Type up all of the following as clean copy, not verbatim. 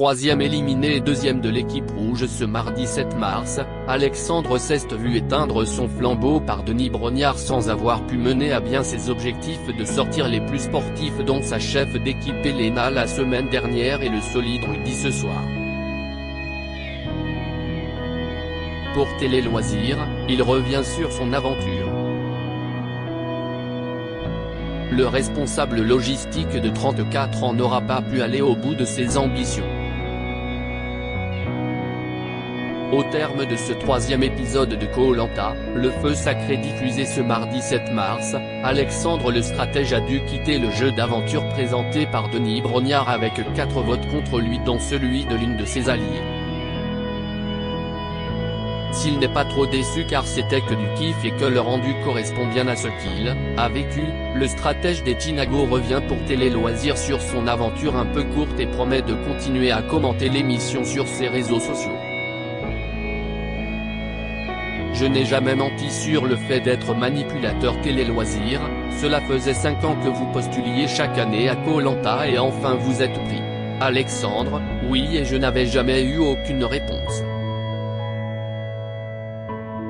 troisième éliminé et deuxième de l'équipe rouge ce mardi 7 mars, Alexandre s'est vu éteindre son flambeau par Denis Brognard sans avoir pu mener à bien ses objectifs de sortir les plus sportifs dont sa chef d'équipe Elena la semaine dernière et le solide Rudy ce soir. Pour Télé Loisirs, il revient sur son aventure. Le responsable logistique de 34 ans n'aura pas pu aller au bout de ses ambitions. Au terme de ce troisième épisode de Koh-Lanta, le feu sacré diffusé ce mardi 7 mars, Alexandre le stratège a dû quitter le jeu d'aventure présenté par Denis Brognard avec 4 votes contre lui dont celui de l'une de ses alliées. S'il n'est pas trop déçu car c'était que du kiff et que le rendu correspond bien à ce qu'il a vécu, le stratège des Tinago revient pour Télé Loisirs sur son aventure un peu courte et promet de continuer à commenter l'émission sur ses réseaux sociaux. Je n'ai jamais menti sur le fait d'être manipulateur Télé Loisirs, cela faisait 5 ans que vous postuliez chaque année à Koh-Lanta et enfin vous êtes pris. Alexandre, oui et je n'avais jamais eu aucune réponse.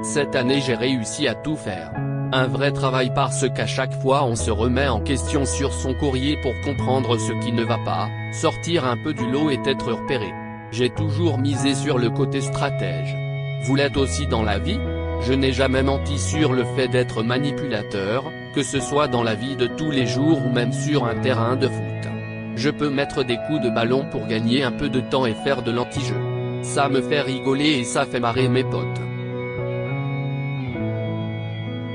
Cette année j'ai réussi à tout faire. Un vrai travail parce qu'à chaque fois on se remet en question sur son courrier pour comprendre ce qui ne va pas, sortir un peu du lot et être repéré. J'ai toujours misé sur le côté stratège. Vous l'êtes aussi dans la vie ? Je n'ai jamais menti sur le fait d'être manipulateur, que ce soit dans la vie de tous les jours ou même sur un terrain de foot. Je peux mettre des coups de ballon pour gagner un peu de temps et faire de l'anti-jeu. Ça me fait rigoler et ça fait marrer mes potes.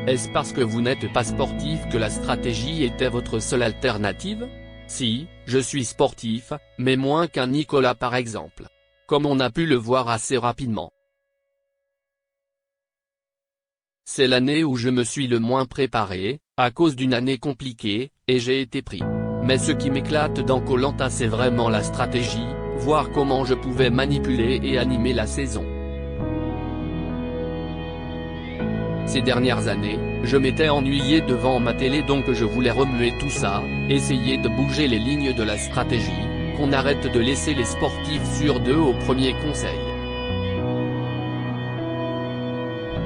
Est-ce parce que vous n'êtes pas sportif que la stratégie était votre seule alternative ? Si, je suis sportif, mais moins qu'un Nicolas par exemple. Comme on a pu le voir assez rapidement. C'est l'année où je me suis le moins préparé, à cause d'une année compliquée, et j'ai été pris. Mais ce qui m'éclate dans Koh-Lanta c'est vraiment la stratégie, voir comment je pouvais manipuler et animer la saison. Ces dernières années, je m'étais ennuyé devant ma télé donc je voulais remuer tout ça, essayer de bouger les lignes de la stratégie, qu'on arrête de laisser les sportifs sur deux au premier conseil.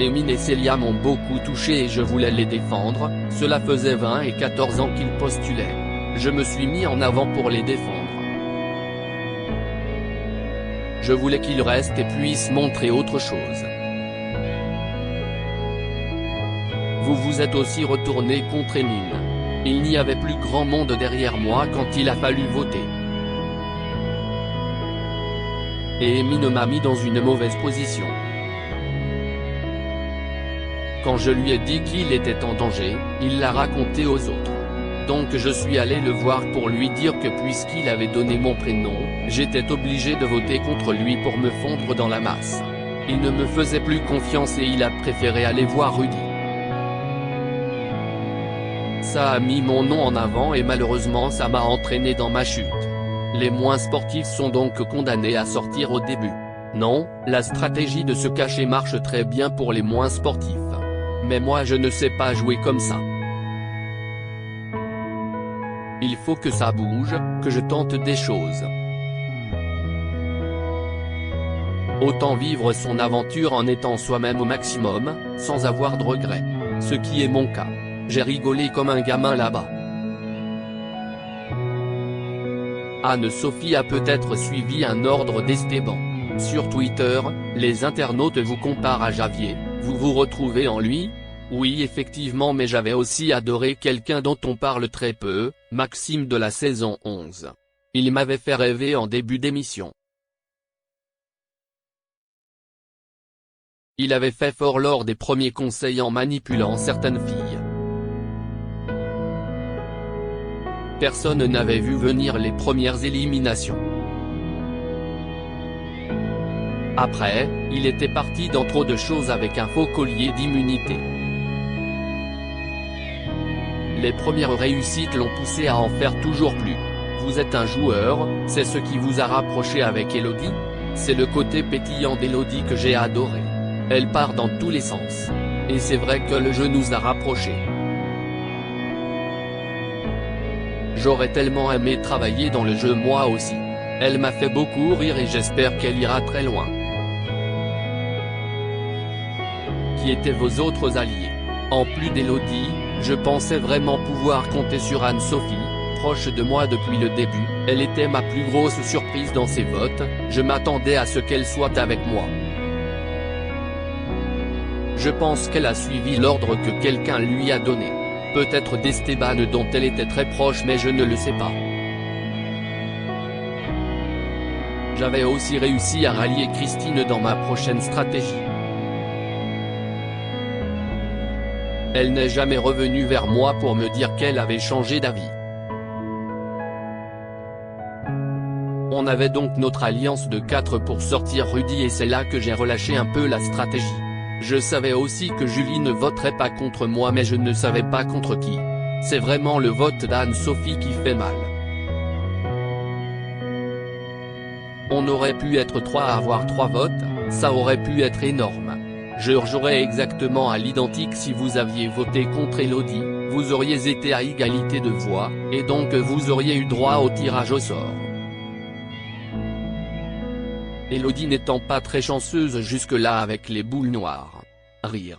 Emine et Célia m'ont beaucoup touché et je voulais les défendre, cela faisait 20 et 14 ans qu'ils postulaient. Je me suis mis en avant pour les défendre. Je voulais qu'ils restent et puissent montrer autre chose. Vous vous êtes aussi retourné contre Emine. Il n'y avait plus grand monde derrière moi quand il a fallu voter. Et Emine m'a mis dans une mauvaise position. Quand je lui ai dit qu'il était en danger, il l'a raconté aux autres. Donc je suis allé le voir pour lui dire que puisqu'il avait donné mon prénom, j'étais obligé de voter contre lui pour me fondre dans la masse. Il ne me faisait plus confiance et il a préféré aller voir Rudy. Ça a mis mon nom en avant et malheureusement ça m'a entraîné dans ma chute. Les moins sportifs sont donc condamnés à sortir au début. Non, la stratégie de se cacher marche très bien pour les moins sportifs. Mais moi je ne sais pas jouer comme ça. Il faut que ça bouge, que je tente des choses. Autant vivre son aventure en étant soi-même au maximum, sans avoir de regrets. Ce qui est mon cas. J'ai rigolé comme un gamin là-bas. Anne-Sophie a peut-être suivi un ordre d'Esteban. Sur Twitter, les internautes vous comparent à Javier, vous vous retrouvez en lui ? Oui effectivement mais j'avais aussi adoré quelqu'un dont on parle très peu, Maxime de la saison 11. Il m'avait fait rêver en début d'émission. Il avait fait fort lors des premiers conseils en manipulant certaines filles. Personne n'avait vu venir les premières éliminations. Après, il était parti dans trop de choses avec un faux collier d'immunité. Les premières réussites l'ont poussé à en faire toujours plus. Vous êtes un joueur, c'est ce qui vous a rapproché avec Elodie ? C'est le côté pétillant d'Elodie que j'ai adoré. Elle part dans tous les sens. Et c'est vrai que le jeu nous a rapprochés. J'aurais tellement aimé travailler dans le jeu moi aussi. Elle m'a fait beaucoup rire et j'espère qu'elle ira très loin. Qui étaient vos autres alliés? En plus d'Elodie, je pensais vraiment pouvoir compter sur Anne-Sophie, proche de moi depuis le début. Elle était ma plus grosse surprise dans ces votes, je m'attendais à ce qu'elle soit avec moi. Je pense qu'elle a suivi l'ordre que quelqu'un lui a donné. Peut-être d'Esteban dont elle était très proche mais je ne le sais pas. J'avais aussi réussi à rallier Christine dans ma prochaine stratégie. Elle n'est jamais revenue vers moi pour me dire qu'elle avait changé d'avis. On avait donc notre alliance de 4 pour sortir Rudy et c'est là que j'ai relâché un peu la stratégie. Je savais aussi que Julie ne voterait pas contre moi mais je ne savais pas contre qui. C'est vraiment le vote d'Anne-Sophie qui fait mal. On aurait pu être 3 à avoir 3 votes, ça aurait pu être énorme. Je rejouerais exactement à l'identique si vous aviez voté contre Elodie, vous auriez été à égalité de voix, et donc vous auriez eu droit au tirage au sort. Elodie n'étant pas très chanceuse jusque-là avec les boules noires. Rire.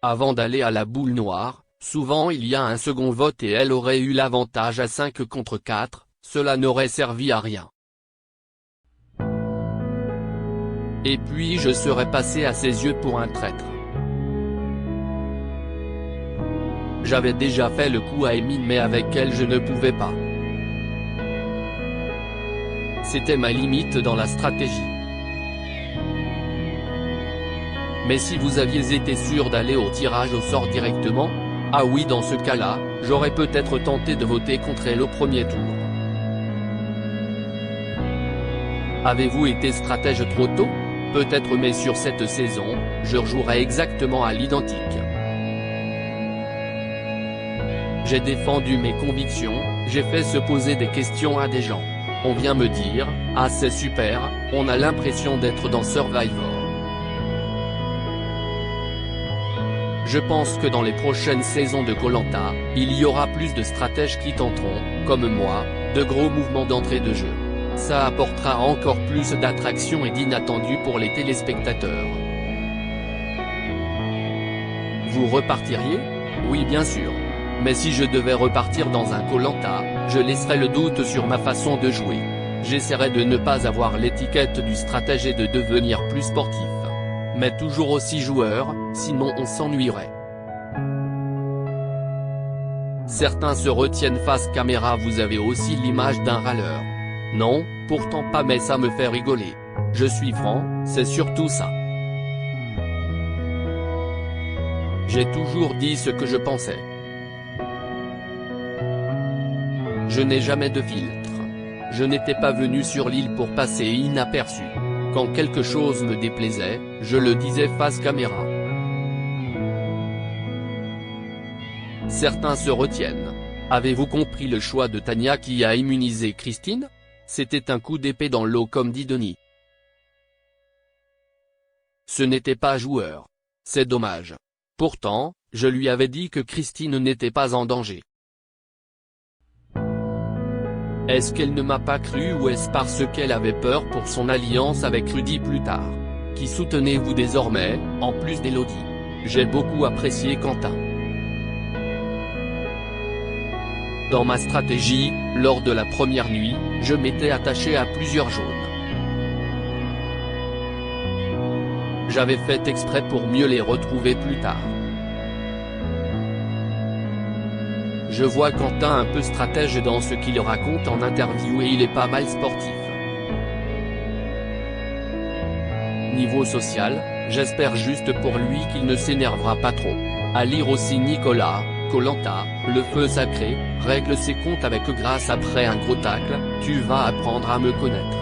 Avant d'aller à la boule noire, souvent il y a un second vote et elle aurait eu l'avantage à 5 contre 4, cela n'aurait servi à rien. Et puis je serais passé à ses yeux pour un traître. J'avais déjà fait le coup à Emine mais avec elle je ne pouvais pas. C'était ma limite dans la stratégie. Mais si vous aviez été sûr d'aller au tirage au sort directement, ah oui dans ce cas-là, j'aurais peut-être tenté de voter contre elle au premier tour. Avez-vous été stratège trop tôt? Peut-être mais sur cette saison, je rejouerai exactement à l'identique. J'ai défendu mes convictions, j'ai fait se poser des questions à des gens. On vient me dire, ah c'est super, on a l'impression d'être dans Survivor. Je pense que dans les prochaines saisons de Koh-Lanta, il y aura plus de stratèges qui tenteront, comme moi, de gros mouvements d'entrée de jeu. Ça apportera encore plus d'attraction et d'inattendus pour les téléspectateurs. Vous repartiriez? Oui bien sûr. Mais si je devais repartir dans un Koh-Lanta, je laisserais le doute sur ma façon de jouer. J'essaierais de ne pas avoir l'étiquette du stratège et de devenir plus sportif. Mais toujours aussi joueur, sinon on s'ennuierait. Certains se retiennent face caméra. Vous avez aussi l'image d'un râleur. Non, pourtant pas mais ça me fait rigoler. Je suis franc, c'est surtout ça. J'ai toujours dit ce que je pensais. Je n'ai jamais de filtre. Je n'étais pas venu sur l'île pour passer inaperçu. Quand quelque chose me déplaisait, je le disais face caméra. Certains se retiennent. Avez-vous compris le choix de Tania qui a immunisé Christine? C'était un coup d'épée dans l'eau comme dit Denis. Ce n'était pas joueur. C'est dommage. Pourtant, je lui avais dit que Christine n'était pas en danger. Est-ce qu'elle ne m'a pas cru ou est-ce parce qu'elle avait peur pour son alliance avec Rudy plus tard? Qui soutenez-vous désormais, en plus d'Elodie? J'ai beaucoup apprécié Quentin. Dans ma stratégie, lors de la première nuit, je m'étais attaché à plusieurs jaunes. J'avais fait exprès pour mieux les retrouver plus tard. Je vois Quentin un peu stratège dans ce qu'il raconte en interview et il est pas mal sportif. Niveau social, j'espère juste pour lui qu'il ne s'énervera pas trop. À lire aussi Nicolas, Koh-Lanta, le feu sacré, règle ses comptes avec grâce après un gros tacle, tu vas apprendre à me connaître.